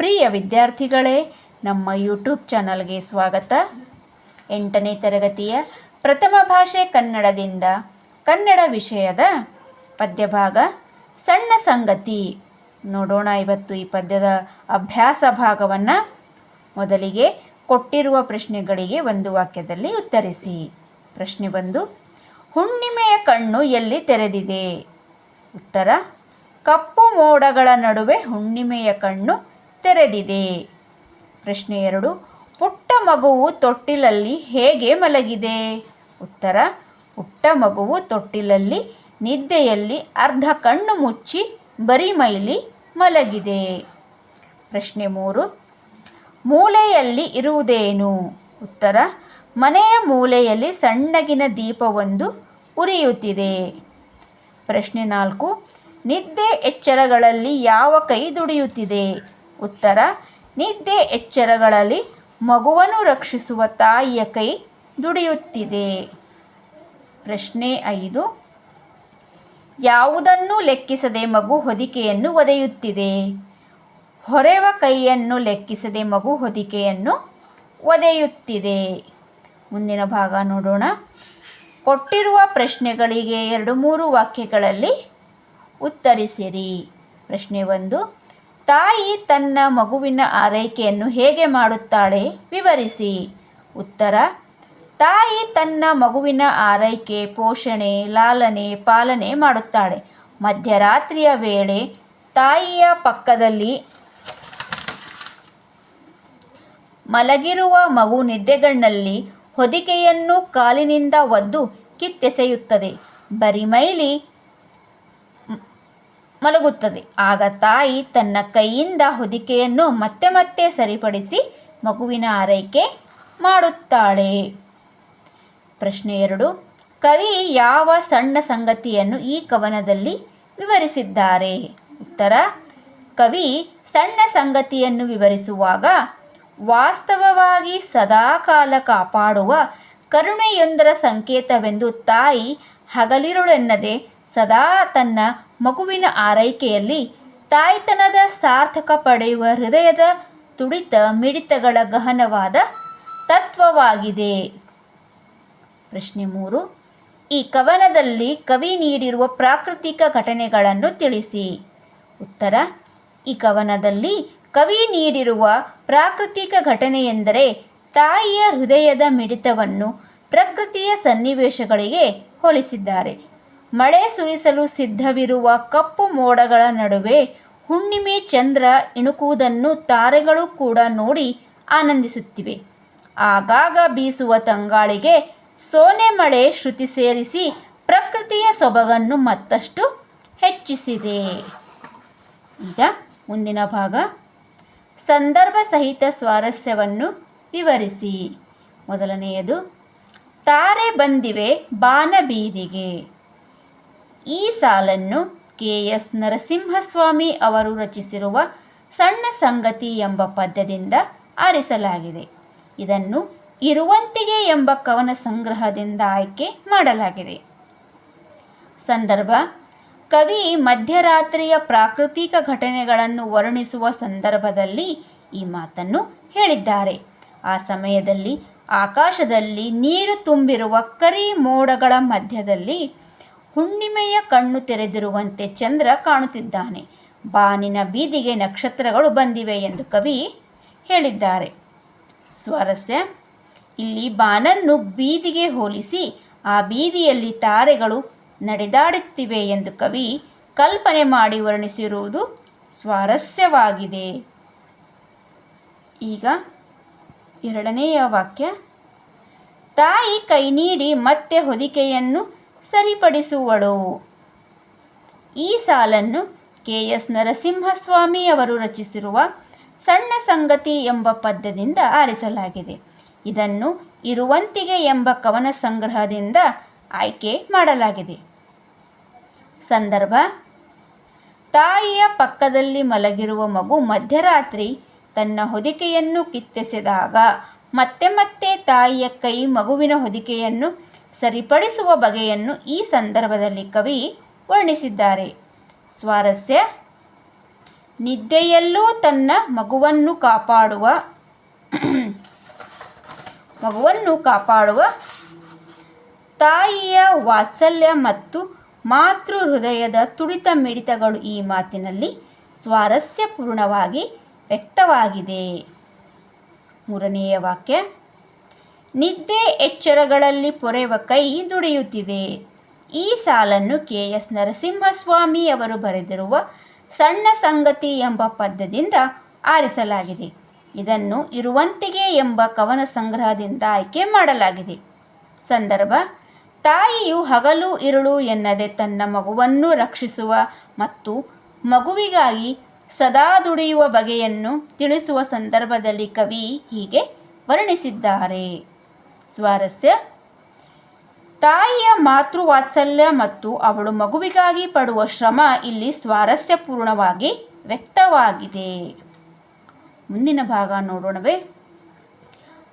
ಪ್ರಿಯ ವಿದ್ಯಾರ್ಥಿಗಳೇ, ನಮ್ಮ ಯೂಟ್ಯೂಬ್ ಚಾನಲ್ಗೆ ಸ್ವಾಗತ. 8ನೇ ತರಗತಿಯ ಪ್ರಥಮ ಭಾಷೆ ಕನ್ನಡದಿಂದ ಕನ್ನಡ ವಿಷಯದ ಪದ್ಯಭಾಗ ಸಣ್ಣ ಸಂಗತಿ ನೋಡೋಣ. ಇವತ್ತು ಈ ಪದ್ಯದ ಅಭ್ಯಾಸ ಭಾಗವನ್ನು ಮೊದಲಿಗೆ ಕೊಟ್ಟಿರುವ ಪ್ರಶ್ನೆಗಳಿಗೆ ಒಂದು ವಾಕ್ಯದಲ್ಲಿ ಉತ್ತರಿಸಿ. ಪ್ರಶ್ನೆ 1, ಹುಣ್ಣಿಮೆಯ ಕಣ್ಣು ಎಲ್ಲಿ ತೆರೆದಿದೆ? ಉತ್ತರ, ಕಪ್ಪು ಮೋಡಗಳ ನಡುವೆ ಹುಣ್ಣಿಮೆಯ ಕಣ್ಣು ತೆರೆದಿದೆ. ಪ್ರಶ್ನೆ 2, ಪುಟ್ಟ ಮಗುವು ತೊಟ್ಟಿಲಲ್ಲಿ ಹೇಗೆ ಮಲಗಿದೆ? ಉತ್ತರ, ಪುಟ್ಟ ಮಗುವು ತೊಟ್ಟಿಲಲ್ಲಿ ನಿದ್ದೆಯಲ್ಲಿ ಅರ್ಧ ಕಣ್ಣು ಮುಚ್ಚಿ ಬರಿಮೈಲಿ ಮಲಗಿದೆ. ಪ್ರಶ್ನೆ 3, ಮೂಲೆಯಲ್ಲಿ ಇರುವುದೇನು? ಉತ್ತರ, ಮನೆಯ ಮೂಲೆಯಲ್ಲಿ ಸಣ್ಣಗಿನ ದೀಪವೊಂದು ಉರಿಯುತ್ತಿದೆ. ಪ್ರಶ್ನೆ 4, ನಿದ್ದೆ ಎಚ್ಚರಗಳಲ್ಲಿ ಯಾವ ಕೈ ದುಡಿಯುತ್ತಿದೆ? ಉತ್ತರ, ನಿದ್ದೆ ಎಚ್ಚರಗಳಲ್ಲಿ ಮಗುವನ್ನು ರಕ್ಷಿಸುವ ತಾಯಿಯ ಕೈ ದುಡಿಯುತ್ತಿದೆ. ಪ್ರಶ್ನೆ 5, ಯಾವುದನ್ನು ಲೆಕ್ಕಿಸದೆ ಮಗು ಹೊದಿಕೆಯನ್ನು ಒದೆಯುತ್ತಿದೆ? ಹೊರೆವ ಕೈಯನ್ನು ಲೆಕ್ಕಿಸದೆ ಮಗು ಹೊದಿಕೆಯನ್ನು ಒದೆಯುತ್ತಿದೆ. ಮುಂದಿನ ಭಾಗ ನೋಡೋಣ. ಕೊಟ್ಟಿರುವ ಪ್ರಶ್ನೆಗಳಿಗೆ 2-3 ವಾಕ್ಯಗಳಲ್ಲಿ ಉತ್ತರಿಸಿರಿ. ಪ್ರಶ್ನೆ 1, ತಾಯಿ ತನ್ನ ಮಗುವಿನ ಆರೈಕೆಯನ್ನು ಹೇಗೆ ಮಾಡುತ್ತಾಳೆ? ವಿವರಿಸಿ. ಉತ್ತರ, ತಾಯಿ ತನ್ನ ಮಗುವಿನ ಆರೈಕೆ, ಪೋಷಣೆ, ಲಾಲನೆ, ಪಾಲನೆ ಮಾಡುತ್ತಾಳೆ. ಮಧ್ಯರಾತ್ರಿಯ ವೇಳೆ ತಾಯಿಯ ಪಕ್ಕದಲ್ಲಿ ಮಲಗಿರುವ ಮಗು ನಿದ್ದೆಗಣ್ಣಲ್ಲಿ ಹೊದಿಕೆಯನ್ನು ಕಾಲಿನಿಂದ ಒದ್ದು ಕಿತ್ತೆಸೆಯುತ್ತದೆ. ಬರಿಮೈಲಿ ಮಲಗುತ್ತದೆ. ಆಗ ತಾಯಿ ತನ್ನ ಕೈಯಿಂದ ಹೊದಿಕೆಯನ್ನು ಮತ್ತೆ ಮತ್ತೆ ಸರಿಪಡಿಸಿ ಮಗುವಿನ ಆರೈಕೆ ಮಾಡುತ್ತಾಳೆ. ಪ್ರಶ್ನೆ 2, ಕವಿ ಯಾವ ಸಣ್ಣ ಸಂಗತಿಯನ್ನು ಈ ಕವನದಲ್ಲಿ ವಿವರಿಸಿದ್ದಾರೆ? ಉತ್ತರ, ಕವಿ ಸಣ್ಣ ಸಂಗತಿಯನ್ನು ವಿವರಿಸುವಾಗ ವಾಸ್ತವವಾಗಿ ಸದಾಕಾಲ ಕಾಪಾಡುವ ಕರುಣೆಯೊಂದರ ಸಂಕೇತವೆಂದು ತಾಯಿ ಹಗಲಿರುಳೆನ್ನದೆ ಸದಾ ತನ್ನ ಮಗುವಿನ ಆರೈಕೆಯಲ್ಲಿ ತಾಯ್ತನದ ಸಾರ್ಥಕ ಪಡೆಯುವ ಹೃದಯದ ತುಡಿತ ಮಿಡಿತಗಳ ಗಹನವಾದ ತತ್ವವಾಗಿದೆ. ಪ್ರಶ್ನೆ 3, ಈ ಕವನದಲ್ಲಿ ಕವಿ ನೀಡಿರುವ ಪ್ರಾಕೃತಿಕ ಘಟನೆಗಳನ್ನು ತಿಳಿಸಿ. ಉತ್ತರ, ಈ ಕವನದಲ್ಲಿ ಕವಿ ನೀಡಿರುವ ಪ್ರಾಕೃತಿಕ ಘಟನೆಯೆಂದರೆ ತಾಯಿಯ ಹೃದಯದ ಮಿಡಿತವನ್ನು ಪ್ರಕೃತಿಯ ಸನ್ನಿವೇಶಗಳಿಗೆ ಹೋಲಿಸಿದ್ದಾರೆ. ಮಳೆ ಸುರಿಸಲು ಸಿದ್ಧವಿರುವ ಕಪ್ಪು ಮೋಡಗಳ ನಡುವೆ ಹುಣ್ಣಿಮೆ ಚಂದ್ರ ಇಣುಕುವುದನ್ನು ತಾರೆಗಳು ಕೂಡ ನೋಡಿ ಆನಂದಿಸುತ್ತಿವೆ. ಆಗಾಗ ಬೀಸುವ ತಂಗಾಳಿಗೆ ಸೋನೆ ಮಳೆ ಶ್ರುತಿ ಸೇರಿಸಿ ಪ್ರಕೃತಿಯ ಸೊಬಗನ್ನು ಮತ್ತಷ್ಟು ಹೆಚ್ಚಿಸಿದೆ. ಈಗ ಮುಂದಿನ ಭಾಗ, ಸಂದರ್ಭ ಸಹಿತ ಸ್ವಾರಸ್ಯವನ್ನು ವಿವರಿಸಿ. ಮೊದಲನೆಯದು, ತಾರೆ ಬಂದಿವೆ ಬಾನ ಬೀದಿಗೆ. ಈ ಸಾಲನ್ನು KS ನರಸಿಂಹಸ್ವಾಮಿ ಅವರು ರಚಿಸಿರುವ ಸಣ್ಣ ಸಂಗತಿ ಎಂಬ ಪದ್ಯದಿಂದ ಆರಿಸಲಾಗಿದೆ. ಇದನ್ನು ಇರುವಂತಿಗೆ ಎಂಬ ಕವನ ಸಂಗ್ರಹದಿಂದ ಆಯ್ಕೆ ಮಾಡಲಾಗಿದೆ. ಸಂದರ್ಭ, ಕವಿ ಮಧ್ಯರಾತ್ರಿಯ ಪ್ರಾಕೃತಿಕ ಘಟನೆಗಳನ್ನು ವರ್ಣಿಸುವ ಸಂದರ್ಭದಲ್ಲಿ ಈ ಮಾತನ್ನು ಹೇಳಿದ್ದಾರೆ. ಆ ಸಮಯದಲ್ಲಿ ಆಕಾಶದಲ್ಲಿ ನೀರು ತುಂಬಿರುವ ಕರಿ ಮೋಡಗಳ ಮಧ್ಯದಲ್ಲಿ ಹುಣ್ಣಿಮೆಯ ಕಣ್ಣು ತೆರೆದಿರುವಂತೆ ಚಂದ್ರ ಕಾಣುತ್ತಿದ್ದಾನೆ. ಬಾನಿನ ಬೀದಿಗೆ ನಕ್ಷತ್ರಗಳು ಬಂದಿವೆ ಎಂದು ಕವಿ ಹೇಳಿದ್ದಾರೆ. ಸ್ವಾರಸ್ಯ, ಇಲ್ಲಿ ಬಾನನ್ನು ಬೀದಿಗೆ ಹೋಲಿಸಿ ಆ ಬೀದಿಯಲ್ಲಿ ತಾರೆಗಳು ನಡೆದಾಡುತ್ತಿವೆ ಎಂದು ಕವಿ ಕಲ್ಪನೆ ಮಾಡಿ ವರ್ಣಿಸಿರುವುದು ಸ್ವಾರಸ್ಯವಾಗಿದೆ. ಈಗ 2ನೆಯ ವಾಕ್ಯ, ತಾಯಿ ಕೈ ನೀಡಿ ಮತ್ತೆ ಹೊದಿಕೆಯನ್ನು ಸರಿಪಡಿಸುವಳು. ಈ ಸಾಲನ್ನು KS ನರಸಿಂಹಸ್ವಾಮಿ ಅವರು ರಚಿಸಿರುವ ಸಣ್ಣ ಸಂಗತಿ ಎಂಬ ಪದ್ಯದಿಂದ ಆರಿಸಲಾಗಿದೆ. ಇದನ್ನು ಇರುವಂತಿಗೆ ಎಂಬ ಕವನ ಸಂಗ್ರಹದಿಂದ ಆಯ್ಕೆ ಮಾಡಲಾಗಿದೆ. ಸಂದರ್ಭ, ತಾಯಿಯ ಪಕ್ಕದಲ್ಲಿ ಮಲಗಿರುವ ಮಗು ಮಧ್ಯರಾತ್ರಿ ತನ್ನ ಹೊದಿಕೆಯನ್ನು ಕಿತ್ತೆಸೆದಾಗ ಮತ್ತೆ ಮತ್ತೆ ತಾಯಿಯ ಕೈ ಮಗುವಿನ ಹೊದಿಕೆಯನ್ನು ಸರಿಪಡಿಸುವ ಬಗೆಯನ್ನು ಈ ಸಂದರ್ಭದಲ್ಲಿ ಕವಿ ವರ್ಣಿಸಿದ್ದಾರೆ. ಸ್ವಾರಸ್ಯ, ನಿದ್ದೆಯಲ್ಲೂ ತನ್ನ ಮಗುವನ್ನು ಕಾಪಾಡುವ ತಾಯಿಯ ವಾತ್ಸಲ್ಯ ಮತ್ತು ಮಾತೃ ಹೃದಯದ ತುಡಿತ ಮಿಡಿತಗಳು ಈ ಮಾತಿನಲ್ಲಿ ಸ್ವಾರಸ್ಯಪೂರ್ಣವಾಗಿ ವ್ಯಕ್ತವಾಗಿದೆ. ಮೂರನೆಯ ವಾಕ್ಯ, ನಿದ್ದೆ ಎಚ್ಚರಗಳಲ್ಲಿ ಪೊರೆವ ಕೈ ದುಡಿಯುತ್ತಿದೆ. ಈ ಸಾಲನ್ನು KS ನರಸಿಂಹಸ್ವಾಮಿ ಅವರು ಬರೆದಿರುವ ಸಣ್ಣ ಸಂಗತಿ ಎಂಬ ಪದ್ಯದಿಂದ ಆರಿಸಲಾಗಿದೆ. ಇದನ್ನು ಇರುವಂತೆಯೇ ಎಂಬ ಕವನ ಸಂಗ್ರಹದಿಂದ ಆಯ್ಕೆ ಮಾಡಲಾಗಿದೆ. ಸಂದರ್ಭ: ತಾಯಿಯು ಹಗಲು ಇರುಳು ಎನ್ನದೆ ತನ್ನ ಮಗುವನ್ನು ರಕ್ಷಿಸುವ ಮತ್ತು ಮಗುವಿಗಾಗಿ ಸದಾ ದುಡಿಯುವ ಬಗೆಯನ್ನು ತಿಳಿಸುವ ಸಂದರ್ಭದಲ್ಲಿ ಕವಿ ಹೀಗೆ ವರ್ಣಿಸಿದ್ದಾರೆ. ಸ್ವಾರಸ್ಯ: ತಾಯಿಯ ಮಾತೃವಾತ್ಸಲ್ಯ ಮತ್ತು ಅವಳು ಮಗುವಿಗಾಗಿ ಪಡುವ ಶ್ರಮ ಇಲ್ಲಿ ಸ್ವಾರಸ್ಯಪೂರ್ಣವಾಗಿ ವ್ಯಕ್ತವಾಗಿದೆ. ಮುಂದಿನ ಭಾಗ ನೋಡೋಣವೇ.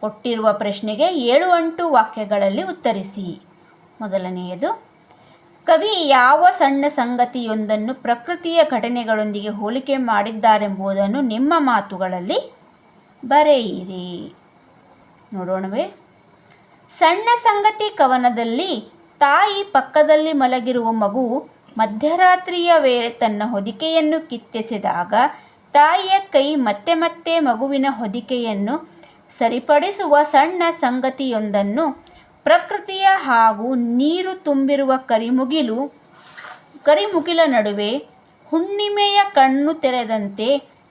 ಕೊಟ್ಟಿರುವ ಪ್ರಶ್ನೆಗೆ 7 ಅಂಟು ವಾಕ್ಯಗಳಲ್ಲಿ ಉತ್ತರಿಸಿ. ಮೊದಲನೆಯದು, ಕವಿ ಯಾವ ಸಣ್ಣ ಸಂಗತಿಯೊಂದನ್ನು ಪ್ರಕೃತಿಯ ಘಟನೆಗಳೊಂದಿಗೆ ಹೋಲಿಕೆ ಮಾಡಿದ್ದಾರೆಂಬುದನ್ನು ನಿಮ್ಮ ಮಾತುಗಳಲ್ಲಿ ಬರೆಯಿರಿ. ನೋಡೋಣವೇ. ಸಣ್ಣ ಸಂಗತಿ ಕವನದಲ್ಲಿ ತಾಯಿ ಪಕ್ಕದಲ್ಲಿ ಮಲಗಿರುವ ಮಗು ಮಧ್ಯರಾತ್ರಿಯ ವೇಳೆ ತನ್ನ ಹೊದಿಕೆಯನ್ನು ಕಿತ್ತೆಸೆದಾಗ ತಾಯಿಯ ಕೈ ಮತ್ತೆ ಮತ್ತೆ ಮಗುವಿನ ಹೊದಿಕೆಯನ್ನು ಸರಿಪಡಿಸುವ ಸಣ್ಣ ಸಂಗತಿಯೊಂದನ್ನು ಪ್ರಕೃತಿಯ ಹಾಗೂ ನೀರು ತುಂಬಿರುವ ಕರಿಮುಗಿಲ ನಡುವೆ ಹುಣ್ಣಿಮೆಯ ಕಣ್ಣು ತೆರೆದಂತೆ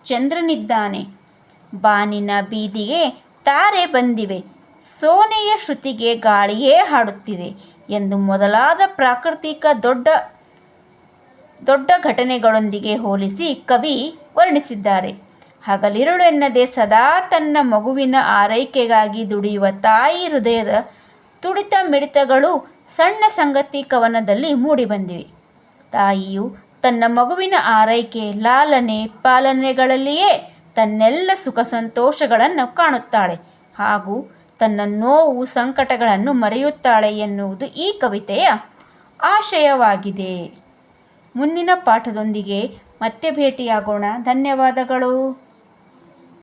ಚಂದ್ರನಿದ್ದಾನೆ, ಬಾನಿನ ಬೀದಿಗೆ ತಾರೆ ಬಂದಿವೆ, ಸೋನೆಯ ಶ್ರುತಿಗೆ ಗಾಳಿಯೇ ಹಾಡುತ್ತಿದೆ ಎಂದು ಮೊದಲಾದ ಪ್ರಾಕೃತಿಕ ದೊಡ್ಡ ಘಟನೆಗಳೊಂದಿಗೆ ಹೋಲಿಸಿ ಕವಿ ವರ್ಣಿಸಿದ್ದಾರೆ. ಹಗಲಿರುಳು ಎನ್ನದೆ ಸದಾ ತನ್ನ ಮಗುವಿನ ಆರೈಕೆಗಾಗಿ ದುಡಿಯುವ ತಾಯಿ ಹೃದಯದ ತುಡಿತ ಮಿಡಿತಗಳು ಸಣ್ಣ ಸಂಗತಿ ಕವನದಲ್ಲಿ ಮೂಡಿಬಂದಿವೆ. ತಾಯಿಯು ತನ್ನ ಮಗುವಿನ ಆರೈಕೆ, ಲಾಲನೆ, ಪಾಲನೆಗಳಲ್ಲಿಯೇ ತನ್ನೆಲ್ಲ ಸುಖ ಸಂತೋಷಗಳನ್ನು ಕಾಣುತ್ತಾಳೆ ಹಾಗೂ ತನ್ನ ನೋವು ಸಂಕಟಗಳನ್ನು ಮರೆಯುತ್ತಾಳೆ ಎನ್ನುವುದು ಈ ಕವಿತೆಯ ಆಶಯವಾಗಿದೆ. ಮುಂದಿನ ಪಾಠದೊಂದಿಗೆ ಮತ್ತೆ ಭೇಟಿಯಾಗೋಣ. ಧನ್ಯವಾದಗಳು.